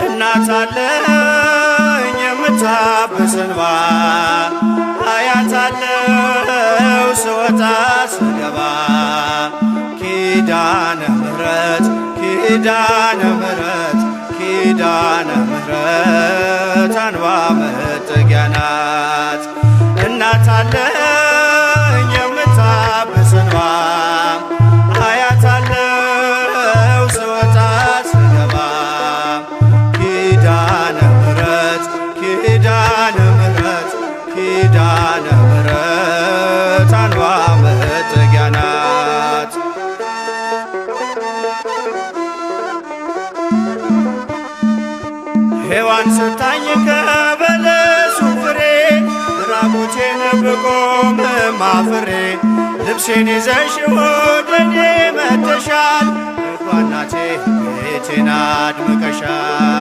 እናት አለኝ የምታብስ እንባ አያታለው ስወጣ ስገባ ኪዳነ ምሕረት ኪዳነ ምሕረት ኪዳነ ምሕረት አንባ መጠጊያ ናት። እናት አለኝ የምታብስ እንባ አያታለው ስወጣ ስገባ ኪዳነ ምሕረት ኪዳነ ምሕረት ኪዳነ ምሕረት አንባ መጠጊያ ናት። ሔዋን ስታኝ ከበለሱ ፍሬ ራቁቴን ብቆም ማፍሬ ልብሴን ይዘሽ ወደኔ መጥተሻል። እናቴ ቤቴን አድምቀሻል።